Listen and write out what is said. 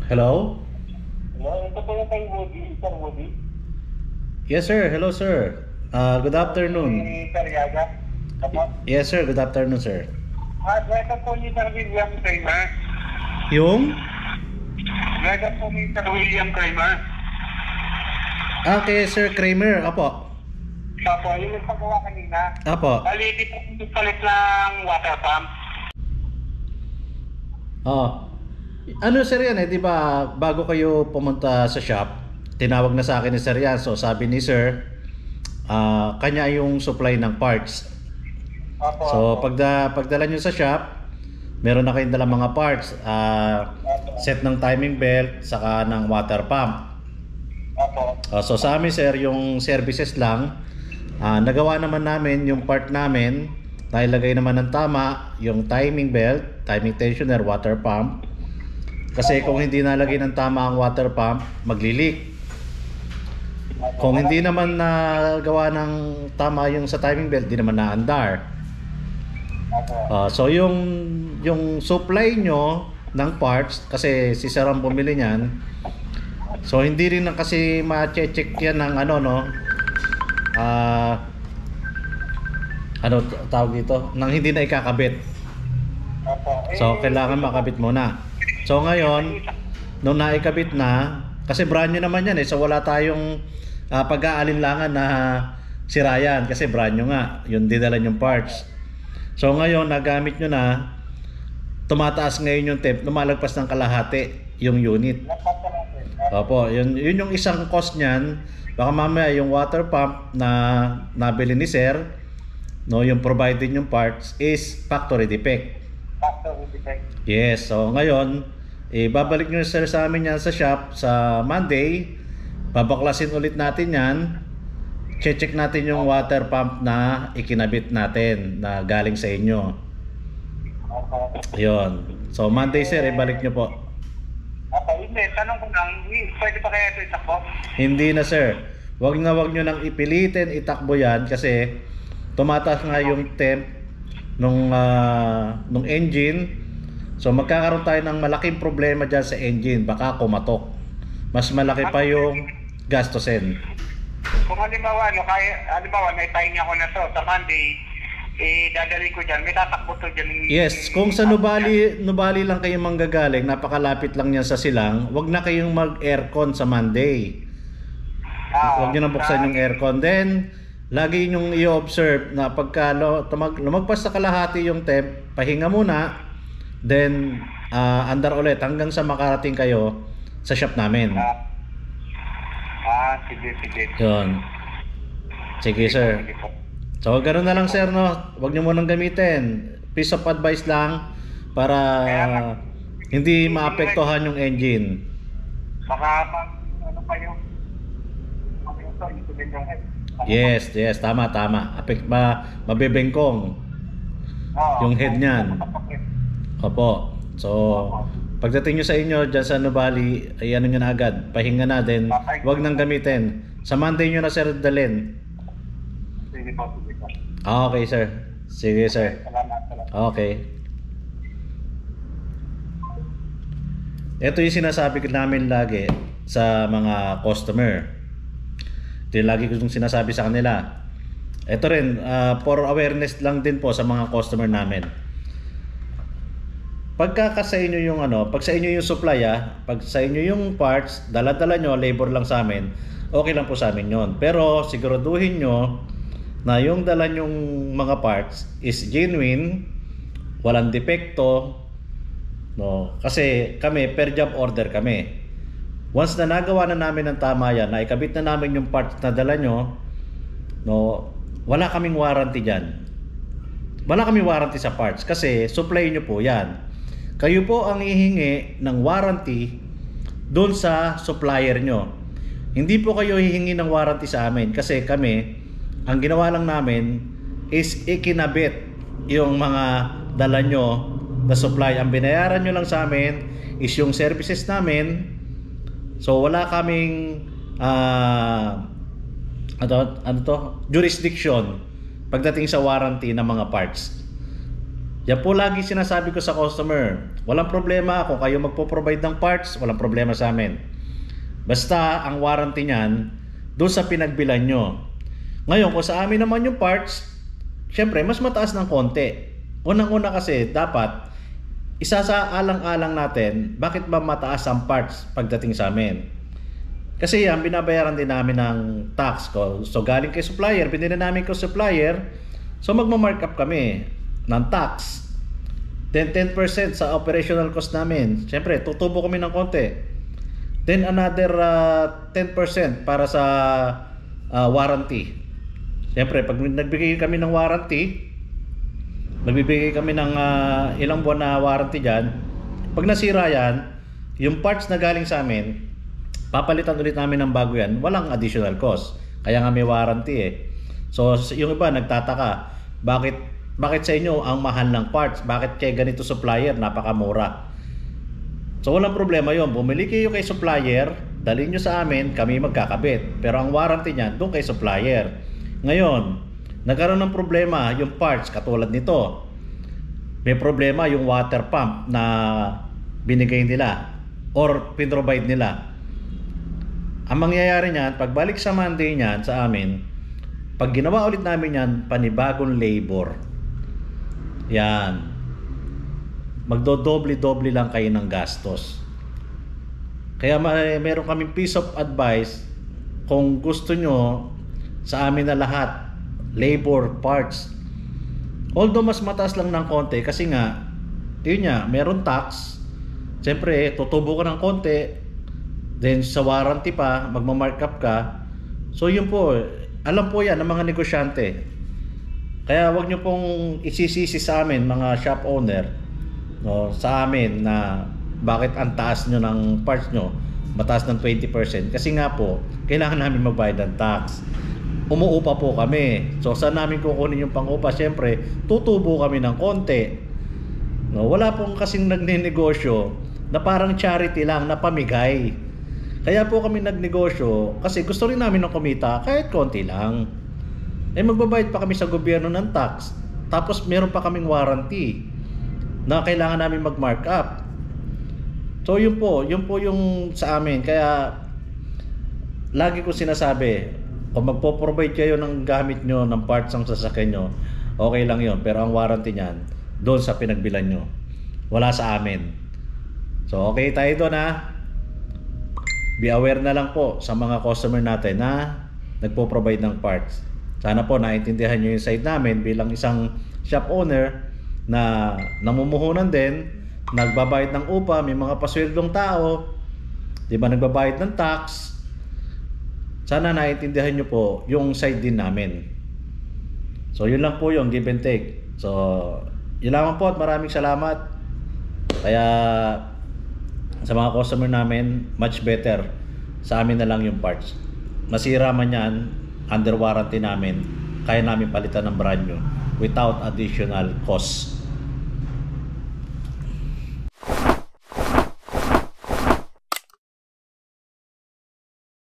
Hello? Hello, ito po yung kay Woody, Sir Woody. Yes, sir. Hello, sir. Good afternoon. Si Sir Yaga. Tapos, Yes, sir. Good afternoon, sir. ito po ni Sir William Kramer. Yung? Ito po ni Sir William Kramer. Okay, Sir Kramer. Apo. Opo, yung nagpagawa kanina. Apo. Bali, di po palit ng water pump. Oh. Ano, sir, yan eh? Di ba, bago kayo pumunta sa shop, tinawag na sa akin ni Sir yan. So, sabi ni Sir, kanya yung supply ng parts. Opo, So, opo. pagdala nyo sa shop, meron na kayong dalang mga parts. Set ng timing belt, saka ng water pump. Opo. So sa amin, sir, yung services lang, nagawa naman namin yung part namin, nailagay naman ng tama yung timing belt, timing tensioner, water pump. Kasi kung hindi nalagay ng tama ang water pump, magli-leak. Kung hindi naman nagawa ng tama yung sa timing belt, di naman naandar. Opo. So yung supply nyo ng parts, kasi si Sir ang bumili niyan, so hindi rin na kasi ma-check yan ng ano, no, ano tawag dito, nang hindi na ikakabit. Opo. So kailangan makabit muna. So ngayon, nung naikabit na, kasi brand new naman yan eh, so wala tayong pag-aalinlangan na sira yan, kasi brand new nga, yung dinala yung parts. So ngayon, nagamit nyo na, tumataas ngayon yung temp, lumalagpas ng kalahati yung unit. Opo, yun yung isang cost niyan. Baka mamaya yung water pump na nabili ni Sir, no, yung provided yung parts is factory defect. Factory defect. Yes, so ngayon, babalik nyo Sir sa amin yan sa shop sa Monday. Babaklasin ulit natin yan. Check natin yung water pump na ikinabit natin na galing sa inyo. Opo. Yun. So Monday, Sir, ibalik nyo po. Opo, hindi. Tanong ko lang, pwede pa kaya ito itakbo? Hindi na, Sir. Wag nyo nang ipilitin itakbo yan kasi tumataas nga yung temp nung engine. So magkakaroon tayo ng malaking problema dyan sa engine. Baka kumatok. Mas malaki pa yung gastusin. Kung halimbawa, halimbawa, may pahinga ko na to sa Monday, dadalhin ko dyan, may tatakbo to dyan. Yes, kung sa Nubali lang kayo manggagaling, napakalapit lang yan sa Silang, wag na kayong mag-aircon sa Monday. Huwag nyo na buksan yung aircon. Then, lagi nyong i-observe na pagka lumagpas sa kalahati yung temp, pahinga muna, then andar ulit hanggang sa makarating kayo sa shop namin. Sige. Yun. Sige, sir. Sige po. So, ganoon na lang, sir, no? Huwag nyo munang gamitin. Piece of advice lang para hindi maapektuhan yung engine. Baka ano pa yung insulin yung head. Yes, tama. Mabibengkong yung head niyan. Opo. So, pagdating nyo sa inyo dyan sa Nubali, ay ano nyo na agad, pahinga na din. Huwag nang gamitin. Sa Monday nyo na, sir, dalhin. Sige po. Okay, sir. Sige, sir. Salamat. Okay. Ito yung sinasabi ko namin lagi sa mga customer. Ito yung lagi ko yung sinasabi sa kanila. Ito rin, for awareness lang din po sa mga customer namin. Pagka sa inyo yung pag sa inyo yung supply, pag sa inyo yung parts, dala-dala nyo, labor lang sa amin, okay lang po sa amin yon. Pero siguraduhin nyo na yung dala nyong mga parts is genuine, walang depekto, no? Kasi kami, per job order kami. Once na nagawa na namin ng tama yan, na ikabit na namin yung parts na dala nyo, no, wala kaming warranty dyan. Wala kaming warranty sa parts kasi supply nyo po yan. Kayo po ang hihingi ng warranty doon sa supplier nyo. Hindi po kayo hihingi ng warranty sa amin kasi kami, ang ginawa lang namin is ikinabit yung mga dala nyo na supply. Ang binayaran nyo lang sa amin is yung services namin. So wala kaming jurisdiction pagdating sa warranty ng mga parts. Yan po lagi sinasabi ko sa customer, walang problema kung kayo magpo-provide ng parts, walang problema sa amin. Basta ang warranty niyan doon sa pinagbilan nyo. Ngayon, kung sa amin naman yung parts, syempre mas mataas ng konti. Unang-una kasi dapat isasaalang-alang natin bakit ba mataas ang parts pagdating sa amin. Kasi yan, binabayaran din namin ng tax ko. So galing kay supplier, binili namin ko supplier, so magma-markup kami ng tax. Then 10% sa operational cost namin. Siyempre, tutubo kami ng konti. Then another 10% para sa warranty. Siyempre, pag nagbigay kami ng warranty, magbibigay kami ng ilang buwan na warranty dyan. Pag nasira yan, yung parts na galing sa amin, papalitan ulit namin ng bago yan. Walang additional cost. Kaya nga may warranty eh. So, yung iba nagtataka, bakit sa inyo ang mahal ng parts? Bakit kay ganito supplier napakamura? So walang problema yon. Bumili kayo kay supplier, dalhin nyo sa amin, kami magkakabit. Pero ang warranty niyan doon kay supplier. Ngayon, nagkaroon ng problema yung parts katulad nito. May problema yung water pump na binigay nila or pinrovide nila. Ang mangyayari niyan, pagbalik sa Monday niyan sa amin, pag ginawa ulit namin yan, panibagong labor. Yan. Magdodoble-doble lang kayo ng gastos. Kaya meron kaming piece of advice, kung gusto nyo sa amin na lahat, labor, parts. Although mas mataas lang ng konti kasi nga, yun nga, meron tax. Siyempre, tutubo ka ng konti. Then sa warranty pa, magmamarkup ka. So yun po, alam po yan ng mga negosyante. Kaya wag nyo pong isisisi sa amin mga shop owner, no, sa amin na bakit ang taas nyo ng parts nyo, mataas ng 20%. Kasi nga po, kailangan namin magbayad ng tax. Umuupa po kami. So saan namin kukunin yung pang-upa? Siyempre, tutubo kami ng konti. No, wala pong kasing nagnenegosyo na parang charity lang na pamigay. Kaya po kami nagnegosyo kasi gusto rin namin ng kumita kahit konti lang. Eh magbabayad pa kami sa gobyerno ng tax. Tapos meron pa kaming warranty na kailangan namin mag-markup. So yun po yung sa amin. Kaya lagi ko sinasabi, kung magpo-provide kayo ng gamit nyo, ng parts ng sasakyan nyo, okay lang yun. Pero ang warranty nyan, doon sa pinagbilan nyo. Wala sa amin. So okay tayo doon ha. Be aware na lang po sa mga customer natin na nagpo-provide ng parts. Sana po naintindihan nyo yung side namin bilang isang shop owner na namumuhunan din, nagbabayad ng upa, may mga pasweldong tao, di ba, nagbabayad ng tax. Sana naintindihan nyo po yung side din namin. So yun lang po yung give and take. So yun lang po at maraming salamat. Kaya sa mga customer namin, much better sa amin na lang yung parts. Masira man yan, under warranty namin, kaya namin palitan ng brand new without additional cost.